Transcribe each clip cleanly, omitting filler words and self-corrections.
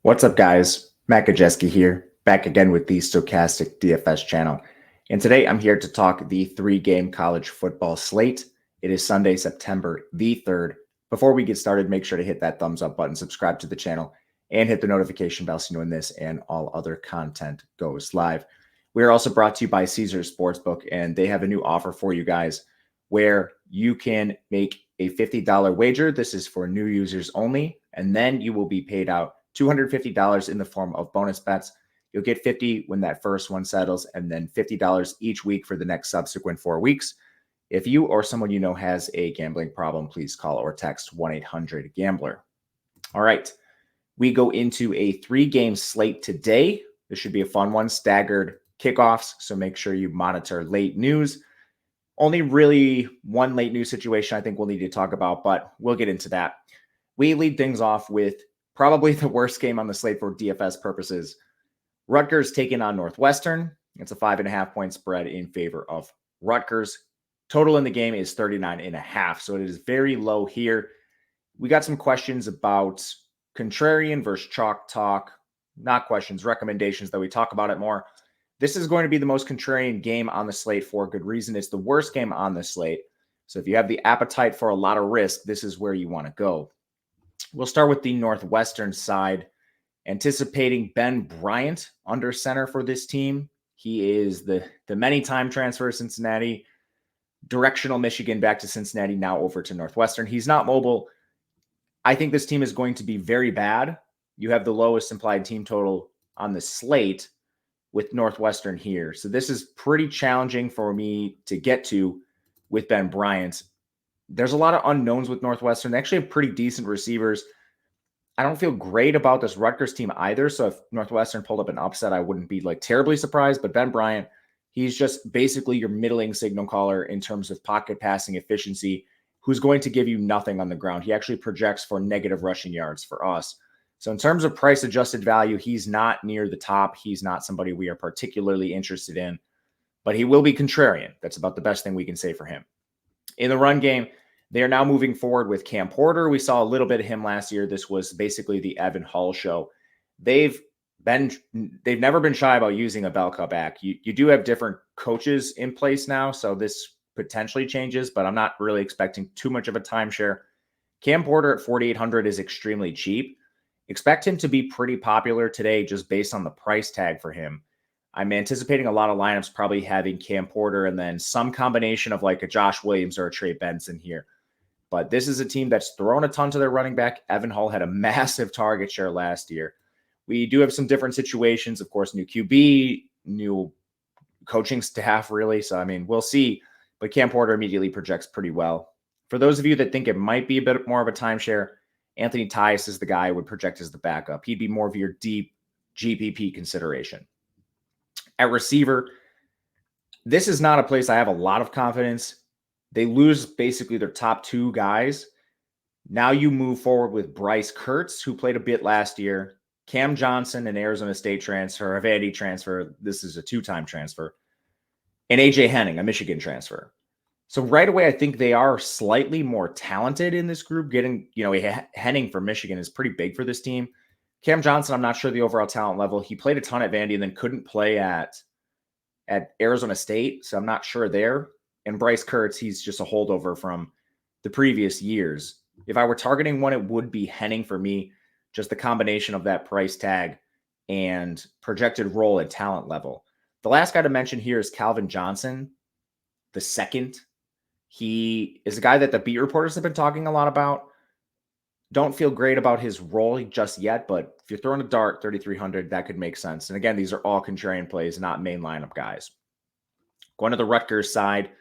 What's up, guys? Matt Gajewski here, back again with the Stochastic DFS channel. And today I'm here to talk the three-game college football slate. It is Sunday, September the 3rd. Before we get started, make sure to hit that thumbs up button, subscribe to the channel, and hit the notification bell so you know when this and all other content goes live. We are also brought to you by Caesars Sportsbook, and they have a new offer for you guys where you can make a $50 wager. This is for new users only, and then you will be paid out $250 in the form of bonus bets. You'll get $50 when that first one settles, and then $50 each week for the next subsequent 4 weeks. If you or someone you know has a gambling problem, please call or text 1-800-GAMBLER. All right, we go into a three-game slate today. This should be a fun one, staggered kickoffs, so make sure you monitor late news. Only really one late news situation I think we'll need to talk about, but we'll get into that. We lead things off with probably the worst game on the slate for DFS purposes. Rutgers taking on Northwestern. It's a 5.5-point spread in favor of Rutgers. Total in the game is 39.5, so it is very low here. We got some questions about contrarian versus chalk talk. Not questions, recommendations that we talk about it more. This is going to be the most contrarian game on the slate for a good reason. It's the worst game on the slate. So if you have the appetite for a lot of risk, this is where you want to go. We'll start with the Northwestern side, anticipating Ben Bryant under center for this team. He is the many-time transfer to Cincinnati, directional Michigan back to Cincinnati, now over to Northwestern. He's not mobile. I think this team is going to be very bad. You have the lowest implied team total on the slate with Northwestern here. So this is pretty challenging for me to get to with Ben Bryant. There's a lot of unknowns with Northwestern. They actually have pretty decent receivers. I don't feel great about this Rutgers team either. So if Northwestern pulled up an upset, I wouldn't be terribly surprised. But Ben Bryant, he's just basically your middling signal caller in terms of pocket passing efficiency, who's going to give you nothing on the ground. He actually projects for negative rushing yards for us. So in terms of price adjusted value, he's not near the top. He's not somebody we are particularly interested in, but he will be contrarian. That's about the best thing we can say for him. In the run game, they are now moving forward with Cam Porter. We saw a little bit of him last year. This was basically the Evan Hull show. They've never been shy about using a bell cow back. You do have different coaches in place now, so this potentially changes, but I'm not really expecting too much of a timeshare. Cam Porter at 4,800 is extremely cheap. Expect him to be pretty popular today just based on the price tag for him. I'm anticipating a lot of lineups probably having Cam Porter and then some combination of a Josh Williams or a Trey Benson here. But this is a team that's thrown a ton to their running back. Evan Hull had a massive target share last year. We do have some different situations. Of course, new QB, new coaching staff, really. So, we'll see. But Cam Porter immediately projects pretty well. For those of you that think it might be a bit more of a timeshare, Anthony Tyus is the guy I would project as the backup. He'd be more of your deep GPP consideration. At receiver, this is not a place I have a lot of confidence. They lose basically their top two guys. Now you move forward with Bryce Kurtz, who played a bit last year, Cam Johnson, an Arizona State transfer, a Vandy transfer. This is a 2-time transfer, and AJ Henning, a Michigan transfer. So right away, I think they are slightly more talented in this group. Getting, Henning from Michigan is pretty big for this team. Cam Johnson, I'm not sure the overall talent level. He played a ton at Vandy and then couldn't play at Arizona State, so I'm not sure there. And Bryce Kurtz, he's just a holdover from the previous years. If I were targeting one, it would be Henning for me. Just the combination of that price tag and projected role at talent level. The last guy to mention here is Calvin Johnson, the second. He is a guy that the beat reporters have been talking a lot about. Don't feel great about his role just yet, but if you're throwing a dart, 3,300, that could make sense. And again, these are all contrarian plays, not main lineup guys. Going to the Rutgers side,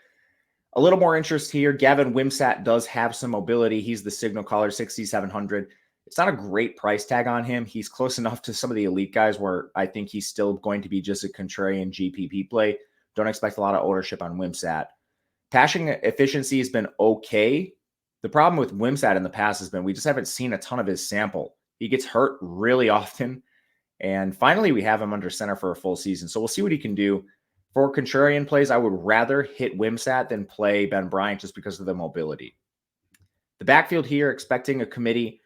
a little more interest here. Gavin Wimsatt does have some mobility. He's the signal caller, 6,700. It's not a great price tag on him. He's close enough to some of the elite guys where I think he's still going to be just a contrarian GPP play. Don't expect a lot of ownership on Wimsatt. Passing efficiency has been okay. The problem with Wimsatt in the past has been we just haven't seen a ton of his sample. He gets hurt really often. And finally, we have him under center for a full season. So we'll see what he can do. For contrarian plays, I would rather hit Wimsatt than play Ben Bryant just because of the mobility. The backfield here, expecting a committee.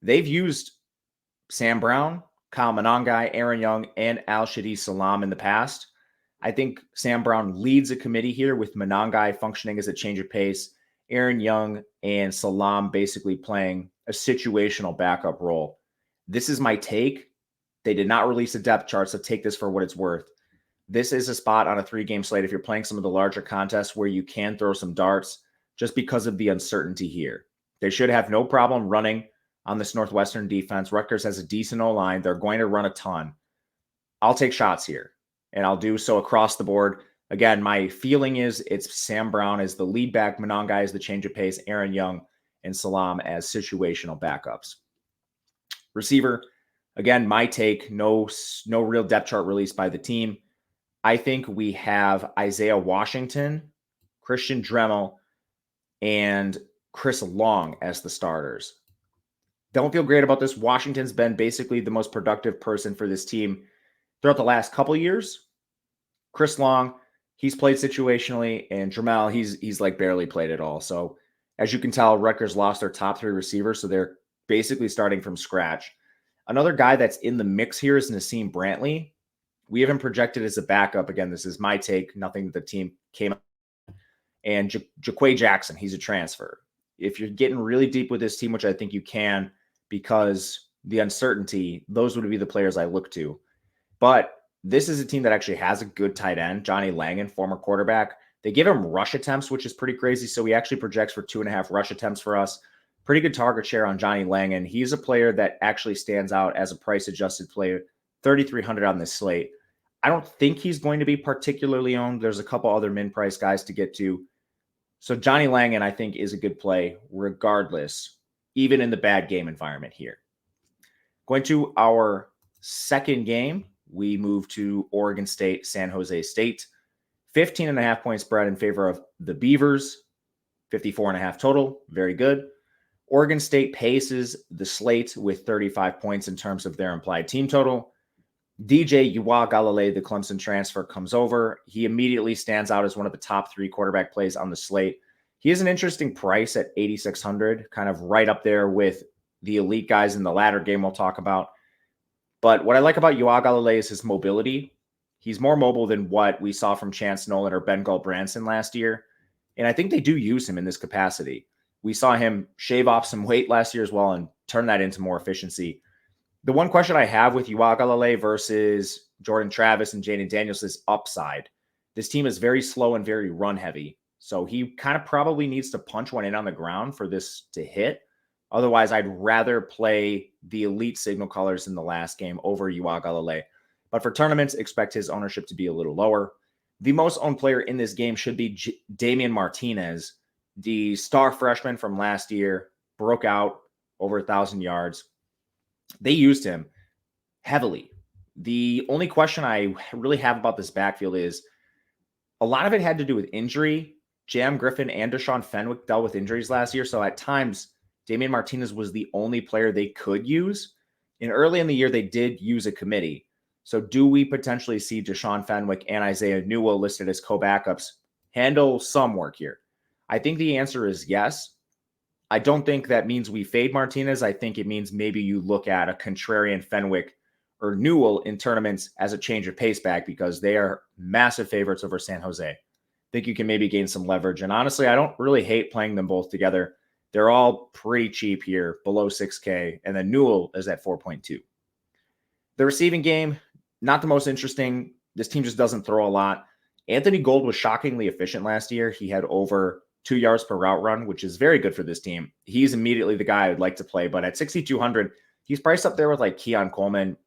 They've used Sam Brown, Kyle Monangai, Aaron Young, and Al-Shadi Salam in the past. I think Sam Brown leads a committee here with Monangai functioning as a change of pace, Aaron Young and Salam basically playing a situational backup role. This is my take. They did not release a depth chart, so take this for what it's worth. This is a spot on a 3-game slate if you're playing some of the larger contests where you can throw some darts just because of the uncertainty here. They should have no problem running on this Northwestern defense. Rutgers has a decent O-line. They're going to run a ton. I'll take shots here, and I'll do so across the board. Again, my feeling is it's Sam Brown as the lead back, Monangai as the change of pace, Aaron Young and Salam as situational backups. Receiver, again, my take, no real depth chart released by the team. I think we have Isaiah Washington, Christian Dremel, and Chris Long as the starters. Don't feel great about this. Washington's been basically the most productive person for this team throughout the last couple years. Chris Long, he's played situationally, and Dremel, he's like barely played at all. So as you can tell, Rutgers lost their top 3 receivers, so they're basically starting from scratch. Another guy that's in the mix here is Nassim Brantley. We have him projected as a backup. Again, this is my take, nothing that the team came up. And Jaquay Jackson, he's a transfer. If you're getting really deep with this team, which I think you can because the uncertainty, those would be the players I look to. But this is a team that actually has a good tight end, Johnny Langan, former quarterback. They give him rush attempts, which is pretty crazy. So he actually projects for 2.5 rush attempts for us. Pretty good target share on Johnny Langan. He's a player that actually stands out as a price-adjusted player, 3,300 on this slate. I don't think he's going to be particularly owned. There's a couple other min-price guys to get to. So Johnny Langan, I think, is a good play regardless, even in the bad game environment here. Going to our second game, we move to Oregon State, San Jose State. 15.5 point spread in favor of the Beavers. 54.5 total. Very good. Oregon State paces the slate with 35 points in terms of their implied team total. DJ Uiagalelei, the Clemson transfer, comes over. He immediately stands out as one of the top 3 quarterback plays on the slate. He has an interesting price at 8,600, kind of right up there with the elite guys in the latter game we'll talk about. But what I like about Uiagalelei is his mobility. He's more mobile than what we saw from Chance Nolan or Ben Branson last year. And I think they do use him in this capacity. We saw him shave off some weight last year as well and turn that into more efficiency. The one question I have with Uiagalelei versus Jordan Travis and Jaden Daniels is upside. This team is very slow and very run heavy. So he kind of probably needs to punch one in on the ground for this to hit. Otherwise, I'd rather play the elite signal callers in the last game over Uiagalelei. But for tournaments, expect his ownership to be a little lower. The most owned player in this game should be Damian Martinez, the star freshman from last year, broke out over 1,000 yards. They used him heavily. The only question I really have about this backfield is a lot of it had to do with injury. Jam Griffin and Deshaun Fenwick dealt with injuries last year. So at times, Damian Martinez was the only player they could use. And early in the year, they did use a committee. So do we potentially see Deshaun Fenwick and Isaiah Newell listed as co-backups handle some work here? I think the answer is yes. I don't think that means we fade Martinez. I think it means maybe you look at a contrarian Fenwick or Newell in tournaments as a change of pace back because they are massive favorites over San Jose. I think you can maybe gain some leverage. And honestly, I don't really hate playing them both together. They're all pretty cheap here, below 6K. And then Newell is at 4.2. The receiving game, not the most interesting. This team just doesn't throw a lot. Anthony Gold was shockingly efficient last year. He had over 2 yards per route run, which is very good for this team. He's immediately the guy I would like to play. But at 6,200, he's priced up there with like Keon Coleman.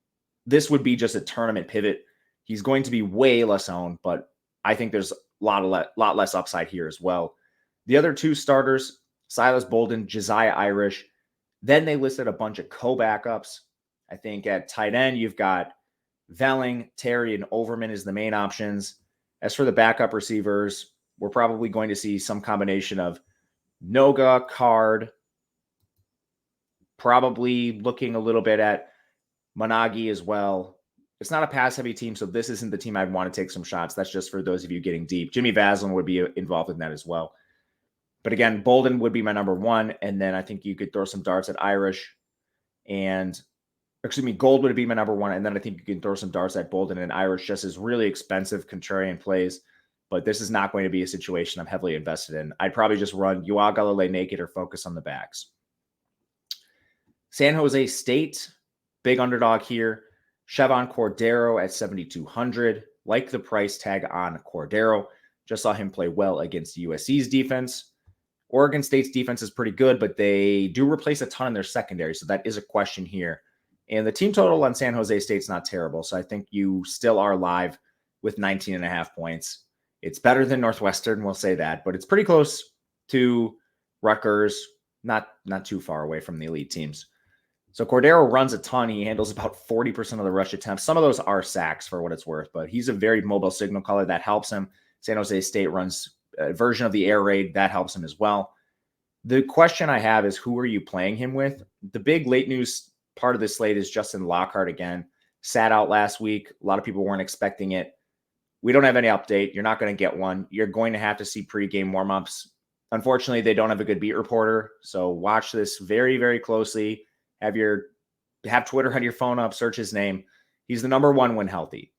This would be just a tournament pivot. He's going to be way less owned, but I think there's a lot less upside here as well. The other 2 starters, Silas Bolden, Josiah Irish. Then they listed a bunch of co-backups. I think at tight end, you've got Velling, Terry, and Overman as the main options. As for the backup receivers, we're probably going to see some combination of Noga, Card, probably looking a little bit at Managi as well. It's not a pass-heavy team, so this isn't the team I'd want to take some shots. That's just for those of you getting deep. Jimmy Vaslin would be involved in that as well. But again, Bolden would be my number 1, and then I think you could throw some darts at Irish and Gold would be my number one. And then I think you can throw some darts at Bolden and Irish just as really expensive contrarian plays. But this is not going to be a situation I'm heavily invested in. I'd probably just run Ua Galilei naked or focus on the backs. San Jose State, big underdog here. Chevon Cordero at 7,200. Like the price tag on Cordero. Just saw him play well against USC's defense. Oregon State's defense is pretty good, but they do replace a ton in their secondary. So that is a question here. And the team total on San Jose State's not terrible. So I think you still are live with 19.5 points. It's better than Northwestern, we'll say that, but it's pretty close to Rutgers, not too far away from the elite teams. So Cordero runs a ton. He handles about 40% of the rush attempts. Some of those are sacks for what it's worth, but he's a very mobile signal caller that helps him. San Jose State runs a version of the air raid that helps him as well. The question I have is, who are you playing him with? The big late news part of this slate is Justin Lockhart again. Sat out last week. A lot of people weren't expecting it. We don't have any update. You're not going to get one. You're going to have to see pregame warmups. Unfortunately, they don't have a good beat reporter. So watch this very, very closely. Have Twitter on your phone up, search his name. He's the number one when healthy.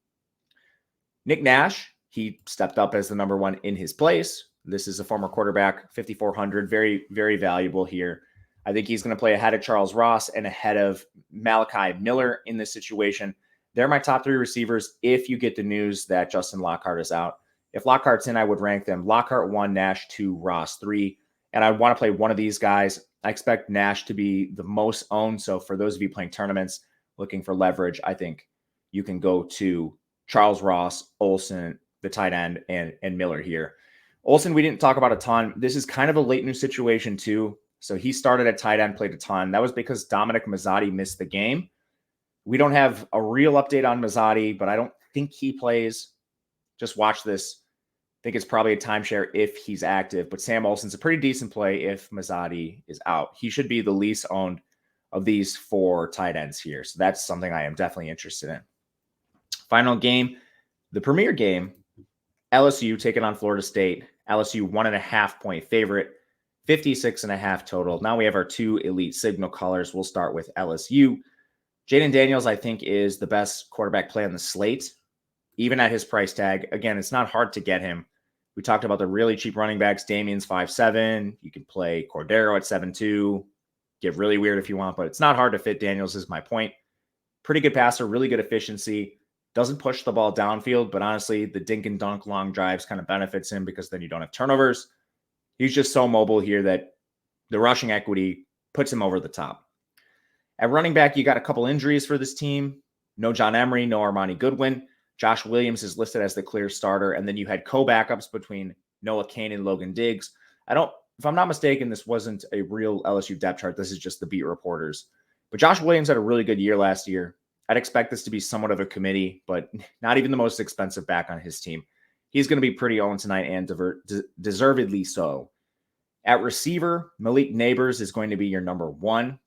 Nick Nash, he stepped up as the number one in his place. This is a former quarterback, 5,400, very, very valuable here. I think he's going to play ahead of Charles Ross and ahead of Malachi Miller in this situation. They're my top three receivers if you get the news that Justin Lockhart is out. If Lockhart's in, I would rank them Lockhart 1, Nash 2, Ross 3. And I want to play one of these guys. I expect Nash to be the most owned. So for those of you playing tournaments, looking for leverage, I think you can go to Charles Ross, Olsen, the tight end, and Miller here. Olsen, we didn't talk about a ton. This is kind of a late news situation too. So he started at tight end, played a ton. That was because Dominic Mazzotti missed the game. We don't have a real update on Mazzotti, but I don't think he plays. Just watch this. I think it's probably a timeshare if he's active, but Sam Olsen's a pretty decent play if Mazzotti is out. He should be the least owned of these four tight ends here. So that's something I am definitely interested in. Final game, the premier game, LSU taking on Florida State. LSU 1.5 point favorite, 56.5 total. Now we have our two elite signal callers. We'll start with LSU. Jaden Daniels, I think, is the best quarterback play on the slate, even at his price tag. Again, it's not hard to get him. We talked about the really cheap running backs. Damien's 5'7". You can play Cordero at 7'2". Get really weird if you want, but it's not hard to fit Daniels is my point. Pretty good passer, really good efficiency. Doesn't push the ball downfield, but honestly, the dink and dunk long drives kind of benefits him because then you don't have turnovers. He's just so mobile here that the rushing equity puts him over the top. At running back, you got a couple injuries for this team. No John Emery, no Armani Goodwin. Josh Williams is listed as the clear starter. And then you had co-backups between Noah Cain and Logan Diggs. If I'm not mistaken, this wasn't a real LSU depth chart. This is just the beat reporters. But Josh Williams had a really good year last year. I'd expect this to be somewhat of a committee, but not even the most expensive back on his team. He's going to be pretty owned tonight and deservedly so. At receiver, Malik Neighbors is going to be your number one.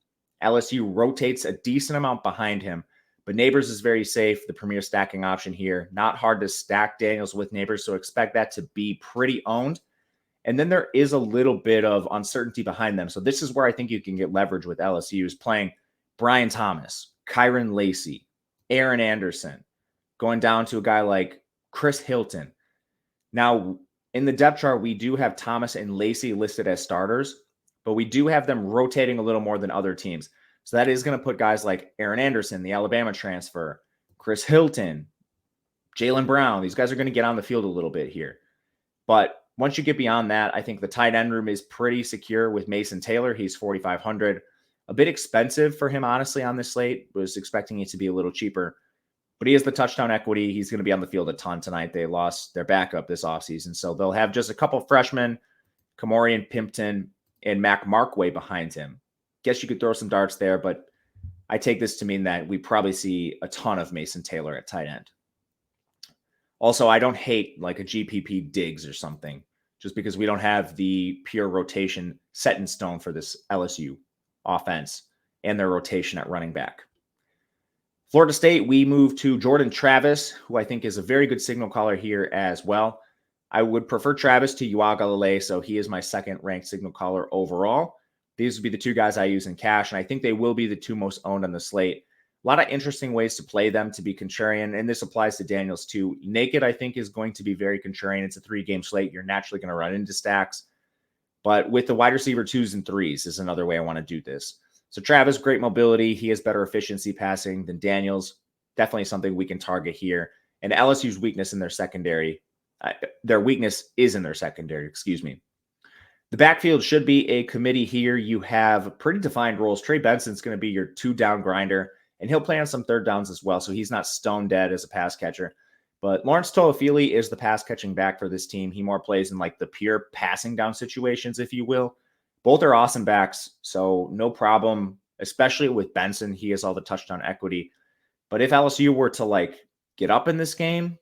LSU rotates a decent amount behind him, but Neighbors is very safe, the premier stacking option here. Not hard to stack Daniels with Neighbors, so expect that to be pretty owned. And then there is a little bit of uncertainty behind them. So this is where I think you can get leverage with LSU is playing Brian Thomas, Kyron Lacey, Aaron Anderson, going down to a guy like Chris Hilton. Now, in the depth chart, we do have Thomas and Lacey listed as starters, but we do have them rotating a little more than other teams. So that is going to put guys like Aaron Anderson, the Alabama transfer, Chris Hilton, Jaylen Brown. These guys are going to get on the field a little bit here. But once you get beyond that, I think the tight end room is pretty secure with Mason Taylor. He's 4,500. A bit expensive for him, honestly, on this slate. Was expecting it to be a little cheaper. But he has the touchdown equity. He's going to be on the field a ton tonight. They lost their backup this offseason. So they'll have just a couple freshmen, Kamorian Pimpton and Mac Markway behind him. Guess you could throw some darts there, but I take this to mean that we probably see a ton of Mason Taylor at tight end. Also, I don't hate like a GPP Diggs or something, just because we don't have the pure rotation set in stone for this LSU offense and their rotation at running back. Florida State, we move to Jordan Travis, who I think is a very good signal caller here as well. I would prefer Travis to Ua Galilei, so he is my second ranked signal caller overall. These would be the two guys I use in cash, and I think they will be the two most owned on the slate. A lot of interesting ways to play them to be contrarian, and this applies to Daniels too. Naked, I think, is going to be very contrarian. It's a 3-game slate. You're naturally going to run into stacks. But with the wide receiver 2s and 3s is another way I want to do this. So Travis, great mobility. He has better efficiency passing than Daniels. Definitely something we can target here. And LSU's weakness in their secondary, their weakness is in their secondary, excuse me. The backfield should be a committee here. You have pretty defined roles. Trey Benson's going to be your 2-down grinder, and he'll play on some 3rd downs as well, so he's not stone dead as a pass catcher. But Lawrence Toafili is the pass-catching back for this team. He more plays in like the pure passing down situations, if you will. Both are awesome backs, so no problem, especially with Benson. He has all the touchdown equity. But if LSU were to like get up in this game,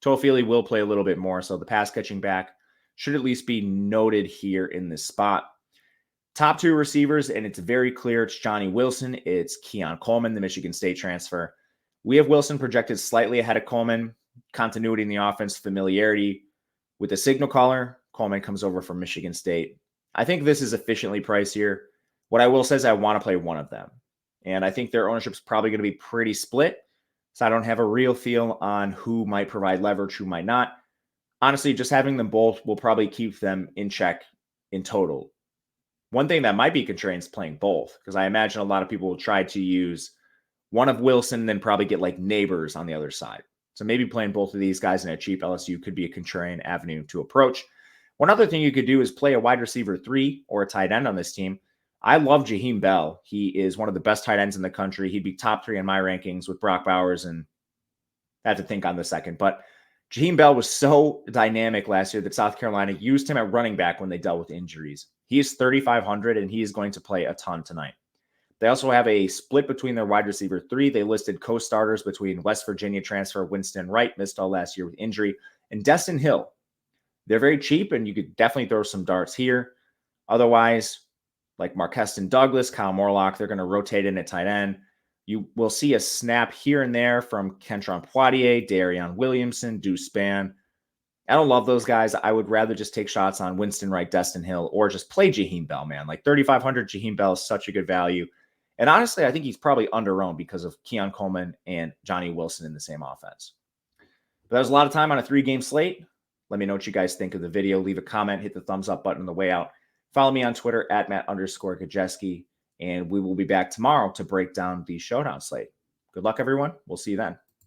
Toafili will play a little bit more, so the pass-catching back should at least be noted here in this spot. Top 2 receivers, and it's very clear it's Johnny Wilson. It's Keon Coleman, the Michigan State transfer. We have Wilson projected slightly ahead of Coleman. Continuity in the offense, familiarity with the signal caller. Coleman comes over from Michigan State. I think this is efficiently priced here. What I will say is I want to play one of them. And I think their ownership is probably going to be pretty split. So I don't have a real feel on who might provide leverage, who might not. Honestly, just having them both will probably keep them in check in total. One thing that might be contrarian is playing both, because I imagine a lot of people will try to use one of Wilson and then probably get like neighbors on the other side. So maybe playing both of these guys in a cheap LSU could be a contrarian avenue to approach. One other thing you could do is play a wide receiver 3 or a tight end on this team. I love Jaheim Bell. He is one of the best tight ends in the country. He'd be top 3 in my rankings with Brock Bowers, and I have to think on the second. But Jaheim Bell was so dynamic last year that South Carolina used him at running back when they dealt with injuries. He is 3,500, and he is going to play a ton tonight. They also have a split between their wide receiver 3. They listed co-starters between West Virginia transfer Winston Wright, missed all last year with injury, and Destin Hill. They're very cheap, and you could definitely throw some darts here. Otherwise, like Marqueston Douglas, Kyle Morlock, they're going to rotate in at tight end. You will see a snap here and there from Kentron Poitier, Darion Williamson, Deuce Spann. I don't love those guys. I would rather just take shots on Winston Wright, Destin Hill, or just play Jaheim Bell, man. Like 3,500 Jaheim Bell is such a good value. And honestly, I think he's probably under-owned because of Keon Coleman and Johnny Wilson in the same offense. But that was a lot of time on a 3-game slate. Let me know what you guys think of the video. Leave a comment, hit the thumbs up button on the way out. Follow me on Twitter at Matt_Gajewski. And we will be back tomorrow to break down the showdown slate. Good luck, everyone. We'll see you then.